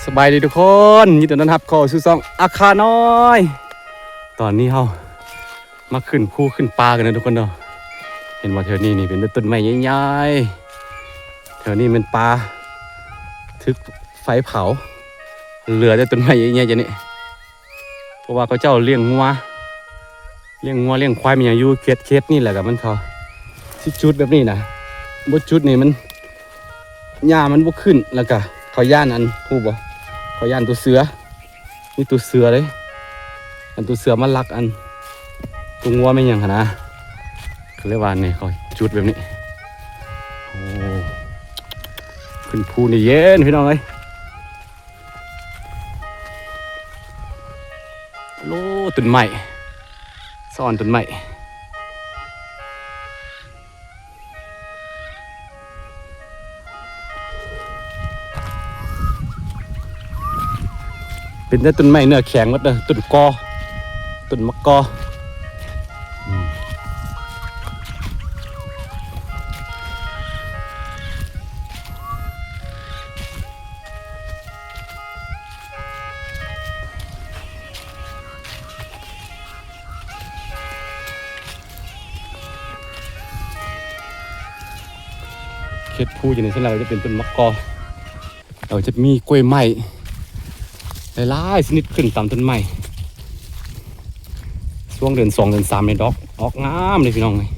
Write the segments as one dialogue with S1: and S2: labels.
S1: สบายดีทุกคนยินดีต้อนรับเข้าสู่ช่องอาคาน้อยตอนนี้เฮามาขึ้นภูขึ้นปลากันนะทุกคนเนาะเห็นว่าแถวนี้นี่เป็นต้นไม้ใหญ่ๆแถวนี้เป็นปลาทึกไฟเผาเหลือแต่ต้นไม้ใหญ่ๆจะนี่เพราะว่าเขาเจ้าเลี้ยงงัวเลี้ยงควายมันอย่างอยู่เขตนี่แหละกับมันเขาที่จุดแบบนี้นะบนจุดนี่มันหญ้ามันบ่ขึ้นแล้วก็เขาย่านอันฮู้บ่เขาย่านตัวเสือนี่ตัวเสือเลยอันตัวเสือมันลักอันตัวงัวไม่ยังหนะคือเรียกว่าเนี่ยเขาจุดแบบนี้โอ้ขึ้นภูนี่เย็นพี่น้องเอ้ยโลต้นไม้ซ่อนต้นไม้เป็นแต่ต้นไม้เนื้อแข็งหมดเลยต้นกอต้นมะกอเขตภูอยู่ในส่วนเราจะเป็นต้นมะกอเราจะมีกล้วยไม้หลายๆชนิดขึ้นตามต้นไม้ช่วงเดือน2เดือน3เนี่ยดอกออกงามเลยพี่น้องเลย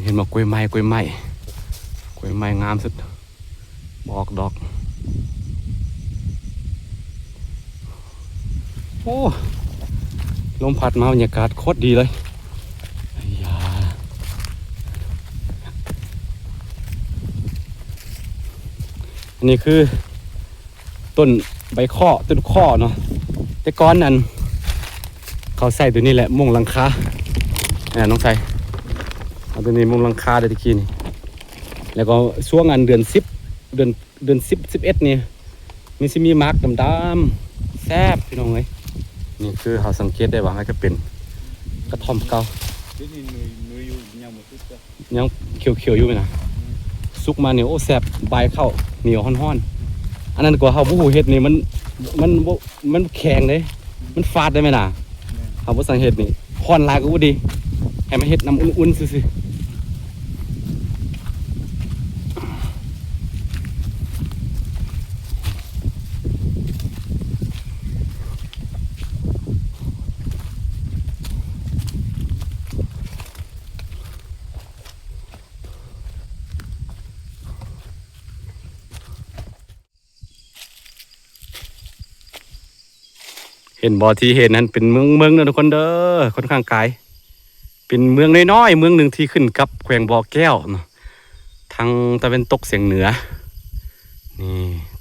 S1: เห็นบอกกล้วยไม้งามสุดบอกดอกโอ้ลมพัดมาบรรยากาศโคตรดีเลยอันนี้คือต้นใบข้อต้นข้อเนาะแต่ก้อนนั้นเขาใส่ตัวนี้แหละมุงหลังคาน้องใส่เอาตัวนี้มุงหลังคาได้ตะกี้นี่แล้วก็ช่วงอันเดือน10เดือน11นี่มีมาร์กดำๆแซ่บพี่น้องเลยนี่คือเขาสังเกตได้ว่าก็เป็นกระท่อมเก่ายังเขียวๆอยู่ไหมนะซุกมาเนี่ยโอ้แซ่บใบเข้าเหนียวห้อนๆอันนั้นกว่าเขาผู้เห็ดนี่มันแข็งเลยมันฟาดได้ไหมนะเขาผู้สังเกตนี่ห้อนลายก็ดีให้มันเห็ดน้ำอุ่นๆซื่อเห็นบ่อที่เห็นนั้นเป็นเมืองนะทุกคนเด้อค่อนข้างไกลเป็นเมืองน้อยๆเมืองหนึ่งที่ขึ้นกับแขวงบ่อแก้วทางตะวันตกเฉียงเหนือนี่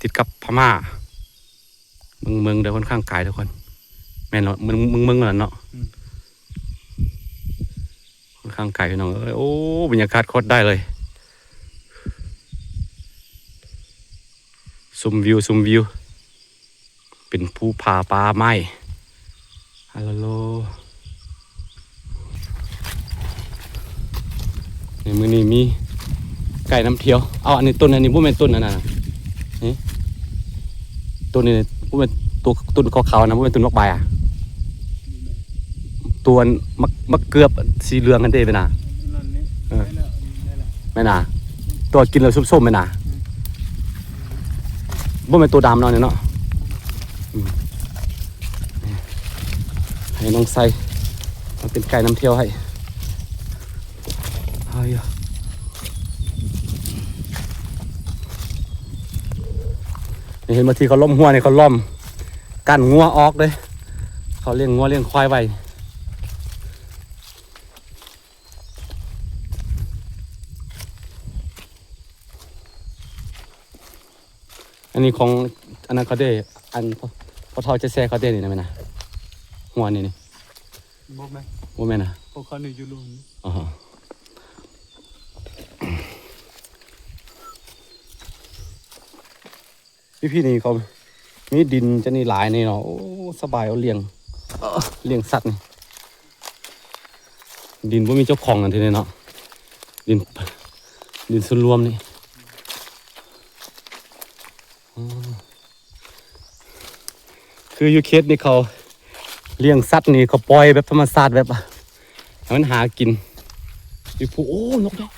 S1: ติดกับพม่าเมืองเด้อค่อนข้างไกลทุกคนแม่นเนาะเมืองเนาะค่อนข้างไกลพี่น้องเอ้ยโอ้บรรยากาศโคตรได้เลยชมวิวเป็นภูผาป่าไม้ฮัลโหลในมือนี้มีไก่น้ำเที่ยวเอาอันนี้ต้นอันนี้พวกเป็นต้นนั่นน่ะนี่ต้นนี้พวกเป็นตัวต้นขาวๆนะพวกเป็นต้นมะปลายอ่ะตัวมะเกือบสีเหลืองกันเด้ไปน่ะไม่น่ะตัวกินแล้วส้มๆไม่น่ะพวกเป็นตัวดำเนาะเนี่ยเนาะให้น้องใส่มันเป็นไก่น้ำเที่ยวให้เห็นบางทีเขาล้มหัวเนี่ยเขาล้อมกั้นงัวออกเลยเขาเลี้ยงงัวเลี้ยงควายไว้อันนี้ของอันนั้นเขาได้อันพอเท่าจะแซ่เขาได้นี่นะแม่นะหัวนี่โมแม่นะพวกเขาเนี่ยอยู่รุ่นอ๋อ พี่นี่เขามีดินจะนี่หลายนี่เนาะโอ้สบายเอาเลี้ยงเลี้ยงสัตว์นี่ดินบ่มีเจ้าของกันทีนี้เนาะดินส่วนรวมนี่คือยูเคสนี่เขาเลี้ยงสัตว์นี่เขาปล่อยแบบธรรมชาติแบบให้มันหากินอยู่ผู้โอ้นกเนาะ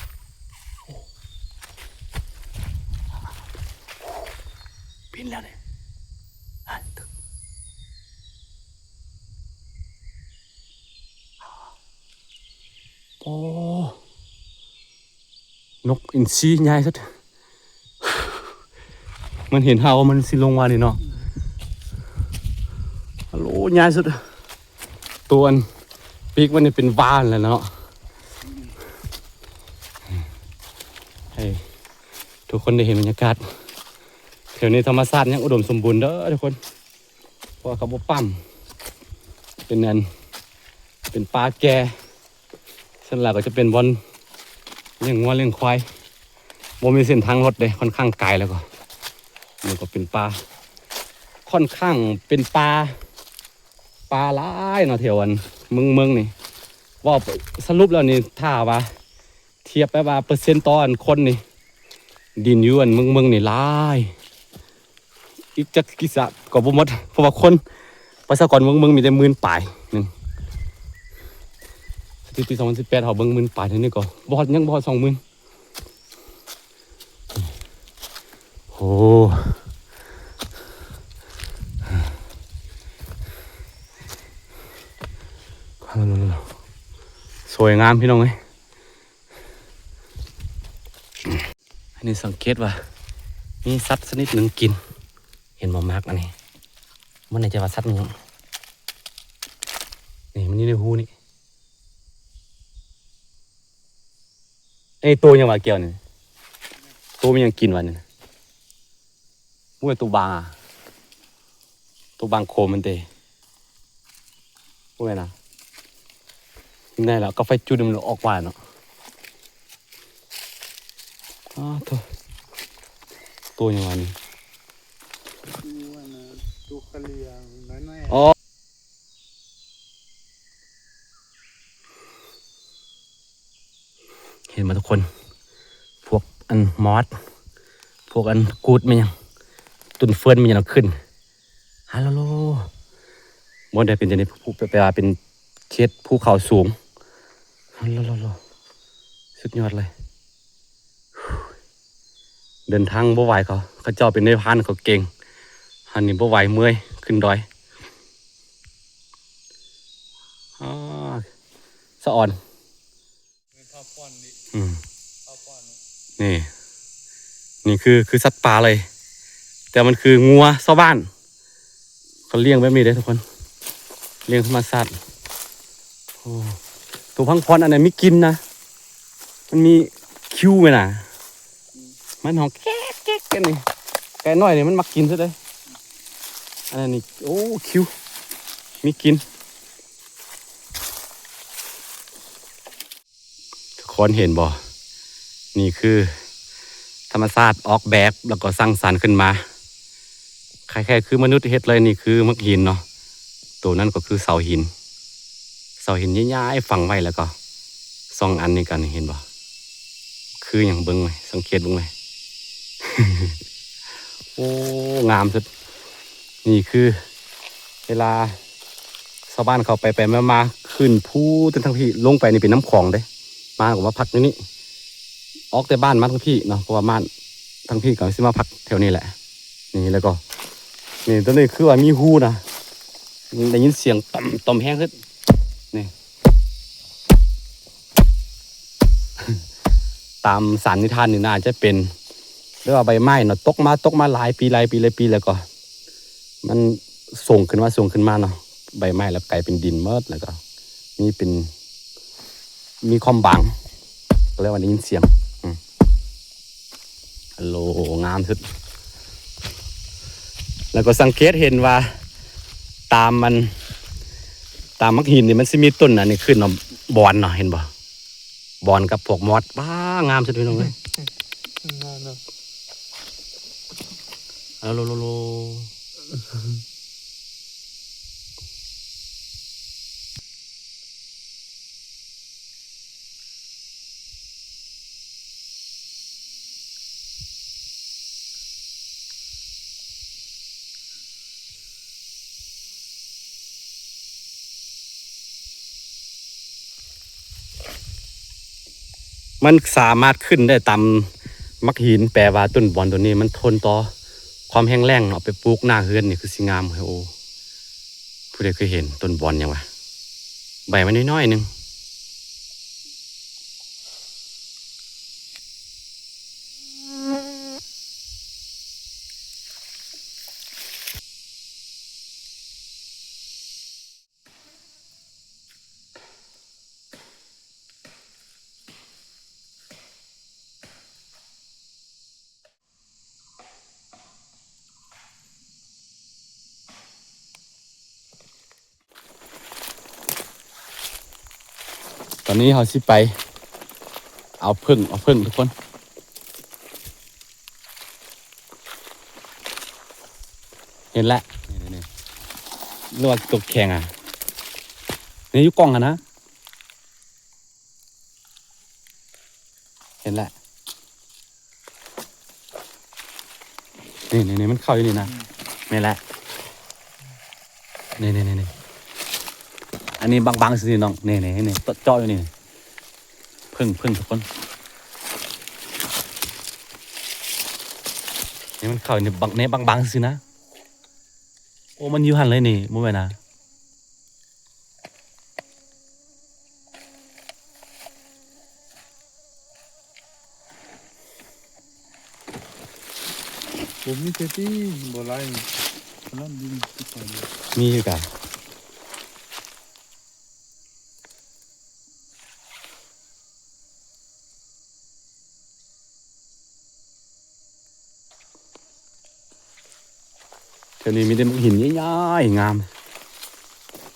S1: บินแล้วเนี่ยโอ้นกอินทรีใหญ่สุดมันเห็นเห่ามันสิลงมานี่เนาะฮัลโหลใหญ่สุดตัวปีกมันนี่เป็นวานแล้วเนาะให้ทุกคนได้เห็นบรรยากาศแถวนี้ธรรมชาติยังอุดมสมบูรณ์เด้อทุกคนเพราะเขาบ่ปั้มเป็นปลาแก่ส่วนหลักก็จะเป็นบอลเลี้ยงวัวเลี้ยงควายบ่มีเส้นทางรถเลยค่อนข้างไกลแล้วก็นี่ก็เป็นปลาค่อนข้างเป็นปลาหลายเนาะแถวเมืองนี่ว่าสรุปแล้วนี่ถ้าว่าเทียบไปว่าเปอร์เซ็นต์ต่อคนนี่ดินอยู่เมืองนี่หลายอีกจักกิสะก็บ่หมดเพราะว่าคนประชากรเมืองมีแต่10,000ปลายนึงสถิติ2018เฮาเบิ่ง10,000ปลายเท่านี้ก็บ่ฮอดยังบ่ฮอด20,000โอ้สวยงามพี่น้องเอ้ยอันนี้สังเกตว่ามีสัตว์ชนิดหนึ่งกินเห็นบ่มากอันนี้มันน่าจะว่าสัตว์นี้นี่มันอยู่ในหูนี่ไอ้ตัวยังว่าเกี่ยวนี่ตัวมันยังกินวะนี่มู้ตัวบางตัวบางโคมันเตะมู้ไงนะนี่แหละก็ไฟจุดมันออกมาเนาะตัวยังไงนี่
S2: ตัวกระเลียงน้อย
S1: อ๋อเห็นมาทุกคนพวกมอสพวกกูดมันยังตุนเฟิร์นมันยังขึ้นฮัลโหลมอสได้เป็นจะในภูไปว่าเป็นเช็ดภูเขาสูงฮัลโหลสุดยอดเลยเดินทางบ่ไหวเขาเจ้าเป็นในพันเขาเก่งฮันนี่บ่ไหวเมื่อยขึ้นดอยสะอ่อน
S2: ข้าวป้อนนี่ ข้าวป้อน
S1: นี่นี่คือสัตว์ป่าเลยแต่มันคืองัวชาวบ้านเขาเลี้ยงแบบนี้เลยทุกคนเลี้ยงธรรมชาติโอ้ตัวพังพรอันไหนไม่กินนะมันมีคิ้วไหมน่ะมันหองแก๊กกันนี่แกน้อยเนี่ยมันมักกินซะเลยอันนี้โอ้คิ้วมีกินทุกคนเห็นบ่นี่คือธรรมชาติออกแบบแล้วก็สร้างสรรค์ขึ้นมาคล้ายๆคือมนุษย์เฮ็ดเลยนี่คือมักหินเนาะตัวนั้นก็คือเสาหินย้ายๆฝังไว้แล้วก็2 อันนี้กันเห็นบ่คืออย่างเบิ่งไหมสังเกตเบิ่งไหม โอ้งามสุดนี่คือเวลาชาวบ้านเขาไปมาขึ้นภูทั้งพี่ลงไปนี่เป็นน้ำคลองเด้มาก็มาพักในนี้ออกแต่บ้านมาทั้งพี่เนาะเพราะว่าบ้านทั้งพี่ก็สิมาพักแถวนี้แหละนี่แล้วก็นี่ตัวนี้คือว่ามีฮูนะได้ยินเสียงต่อมแห้งขึ้นนี่ ตามสันนิษฐานนี่น่าจะเป็นเรียกว่าใบไม้เนาะตกมาหลายปีแล้วก็มันส่งขึ้นมาเนาะใบไม้แล้วกลายเป็นดินเมิดแล้วก็มีความบางเรียกว่าได้ยินเสียงฮัลโหลงามสุดแล้วก็สังเกตเห็นว่าตามมักหินนี่มันสิมีต้นอันนี้ขึ้นเนาะบอนเนาะเห็นบ่บอนกับพวกมอสบ้างามสุดพี่น้องเอ้ย โลโลโลมันสามารถขึ้นได้ตามมักหินแปลว่าต้นบอนตัวนี้มันทนต่อความแห้งแล้งเอาไปปลูกหน้าเฮือนนี่คือสิงามเฮ้ยโอ้ผู้ใดเคยเห็นต้นบอนยังวะใบมันน้อยๆนึงตอนนี้เขาสิไปเอาพึ่งทุกคนเห็นแล้วนี่เรียกว่าตกแข่งอ่ะนี่อยู่กล้องอ่ะนะเห็นแล้วนี่มันเข้าอยู่นี่นะไม่ละนี่อันนี้บางๆสิน้องนี่ตดจ่ออยู่นี่พึ่งทุกคนนี่มันเข้าอยู่ในบางสินะโอ้มันอยู่หันเลยนี่มุ่งไปนะ
S2: ผมมีเจตี้บ่ไรนั่นดินที่ก่อน
S1: มีอยู่กะเท่านี้มีแต่มุกหินใหญ่ๆงาม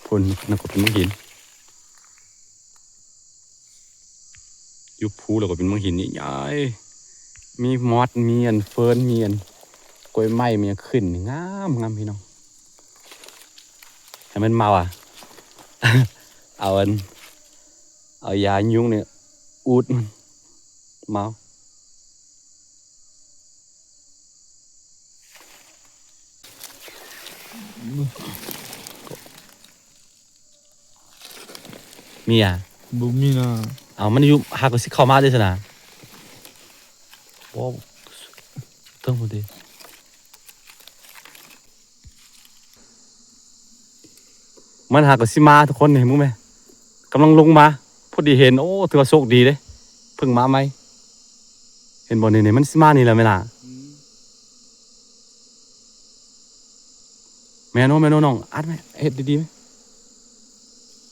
S1: พนนักกบเป็นมุกหินอยู่ภูแล้วก็เป็นมุกหินใหญ่ๆมีมอสมีอันเฟิร์นมีอันกล้วยไม้มีอันขึ้นงามพี่น้องให้มันเมาอ่ะ เอายายุงเนี่ยอูดมันเมามีอ่ะ
S2: บุมีนะ
S1: เอามันอยู่หากก็สิเข้ามาด้วยสินะโอ้เพิ่งพอดีมันหากก็สิมาทุกคนเห็นมั้ยแม่กำลังลงมาพอดีเห็นโอ้ถือว่าโชคดีเลยเพิ่งมาไหมเห็นบ่นี่มันสิมานี่แหละแม่ล่ะแม่น้องอัดไหมเฮ็ดดีๆไหม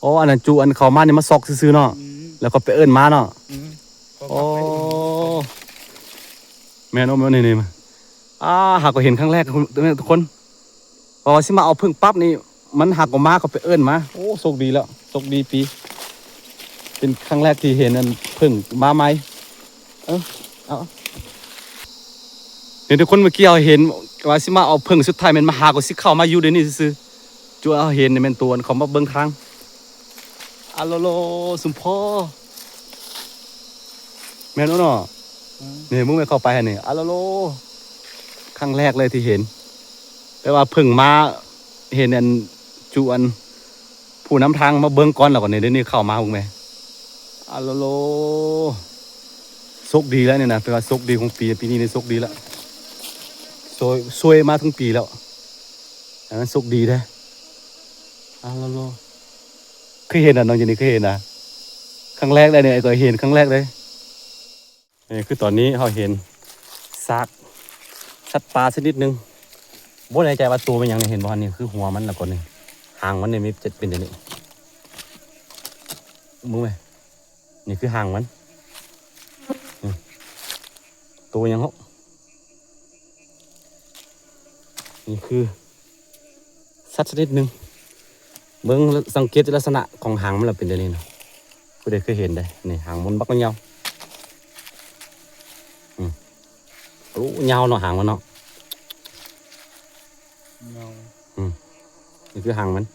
S1: โอ้อันนั้นจูอันเข้ามานี่มาซอกซื่อๆเนาะแล้วก็ไปเอิ้นมาเนาะโอ้แม่นี่มาหากก็เห็นครั้งแรกทุกคนพอสิมาเอาพึ่งปั๊บนี่มันหักออกมาก็ไปเอิ้นมาโอ้โชคดีแล้วโชคดีปีเป็นครั้งแรกที่เห็นอันพึ่งมาไหมเอาเดี๋ยวทุกคนเมื่อกี้เราเห็นว่าสิมาเอาพึ่งสุดท้ายมันมาหาก็สิเข้ามาอยู่เดี๋ยวนี้ซื่อๆจู่เอาเห็นนี่มันตัวเขามาเบิ่งทางอะโลสุมพ่อแม่นเนาะนี่มึงไม่เข้าไปฮะนี่อะโลครั้งแรกเลยที่เห็นแต่ว่าพึ่งมาเห็นอันจูอันผู้นำทางมาเบิ่งก่อนแล้วก็นี่เดี๋ยวนี้เข้ามาพุ่งแม่อะโลโชคดีแล้วเนี่ยนะเป็นว่าโชคดีของปีนี้นี่โชคดีแล้วซวยมาทั้งปีแล้วอันนั้นโชคดีแท้อะโลเคยเห็นอ่ะน้องเจนี่เคยเห็นอ่ะครั้งแรกเลยเนี่ยไอ้ตัวเห็นครั้งแรกเลยนี่คือตอนนี้เราเห็นซากสัตว์ป่าชนิดหนึ่งบ่แน่ใจว่าตัวมันยังเห็นบ่นี่คือหัวมันแล้วก็นี่หางมันเนี่ยมีจะเป็นอย่างนี้มึงไหมนี่คือหางมันตัวยังเหรอนี่คือสัตว์ชนิดหนึ่งเบิ่งสังเกตลักษณะของหางมันเป็นอย่างนี้นะผู้ใดเคยเห็นได้นี่หางมันบักเงาโอ้เงาเนาะหางมันเนาะ นี่คือหางมัน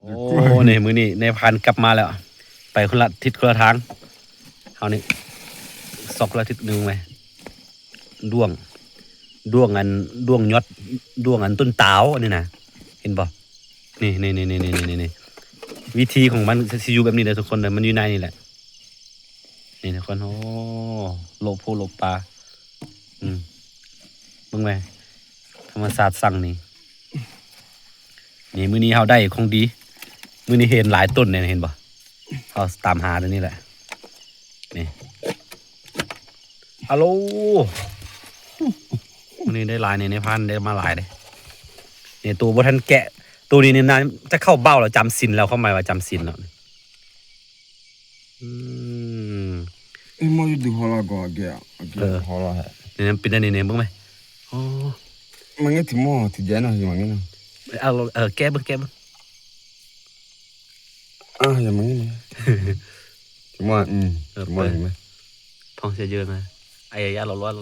S1: โอ้นี่มือนี่ในพันกลับมาแล้วไปคนละทิศคนละทางเอานี่ซอกละทิศหนึ่งไหมด้วงด้วงยอดด้วงอันต้นตาวนี่นะเห็นป่ะนี่วิธีของมันจะอยู่แบบนี้เลยทุกคนเลยมันอยู่ในนี่แหละนี่ทุกคนโอ้โลบโลบปลามึงไหมธรรมศาสตร์สั่งนี่มือนี้เขาได้คงดีมือนี้เห็นหลายต้นเนี่ยเห็นป่ะเขาตามหาตัวนี้แหละนี่ฮัลโหลวันนี้ได้หลายในพันได้มาหลายเลยเนี่ยตัวบทันแกะตัวนี้เนี่ยนะจะเข้าเบ้าแล้วจำสินแล้วเข้ามาว่าจำสินแล้ว
S2: moi je dis voilà quoi gars voilà
S1: เนี่ยเป็นอะไรเนี่ยบ้างไหมอ๋อ
S2: mangeti mo ti jana hi mangena
S1: แก้บ้าง
S2: ya mangena cuma cuma ni
S1: ทองเสียเยอะนะไอ้ยาเราล้วน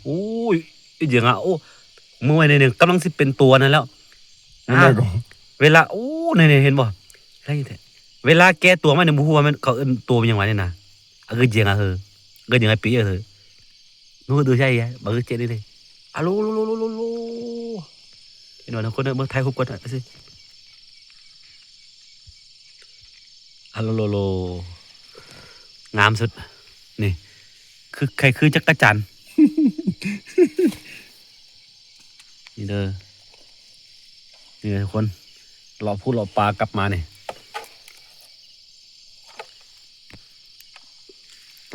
S1: อู้ยอีเจ๋งอ่ะโอ้เมื่อวันเนี่ยกำลังสิเป็นตัวนั่นแล้วเวลาโอ้เนี่ยเห็นบ่อะไรเนี่ยเวลาแก้ตัวมันเนี่ยมูฮัวมันเขาเอิ้นตัวเป็นยังไงเนี่ยนะคือเจ๋งอ่ะก็ยังไงปีอ่ะนู้นดูใช่ยังบอกคือเจ๋งดิอะโลเห็นว่าทุกคนเนี่ยเมื่อไทยคุบกันอ่ะสิอะโลงามสุดนี่คือใครคือจักรจันทร์นี่เด้อนี่ทุกคนเราพูดเราปลากลับมาเนี่ย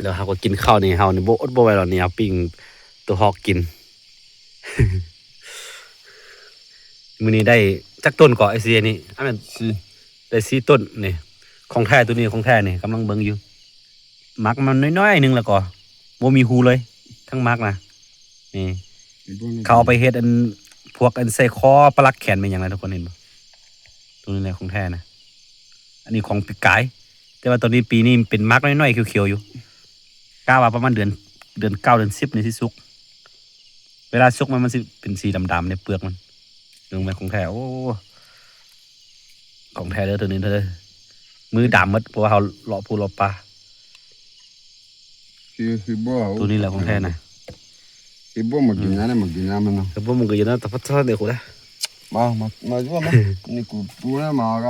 S1: แล้วเขาก็กินข้าวนี่เขาเนี่ยโบอดโบไว้หรอกเนี่ยปิ้งตัวหอกกิน มื้อนี้ได้จักต้นก่อไอเสียนี่อันนั้นได้4 ต้นนี่ของแท้ตัวนี้ของแท้นี่กำลังเบิ่งอยู่มักมันน้อยๆนึงแล้วก็บ่มีหูเลยทั้งมักนะนี่เขาเอาไปเฮ็ดอันพวกอันใส่คอปลักแขนเป็นหยังไงทุกคนเห็นบ่ตัวนี้แหละของแท้นะอันนี้ของปีกายแต่ว่าตอนนี้ปีนี้เป็นมักน้อยๆเขียวๆอยู่กล้าว่าประมาณเดือน9 เดือน10นี่สิสุกเวลาสุกมันสิเป็นสีดำๆในเปลือกมันลงไปของแท้โอ้ของแท้เด้อตัวนี้เด้อมือดำหมดเพราะว่าเขาเลาะปูเลาะปลาตัวนี้แหละของแท้นะ
S2: Ibu maginyane maginyama na.
S1: Ibu maginyane tapi tak ada kuda.
S2: Ma juga ma. Ni ku puna ma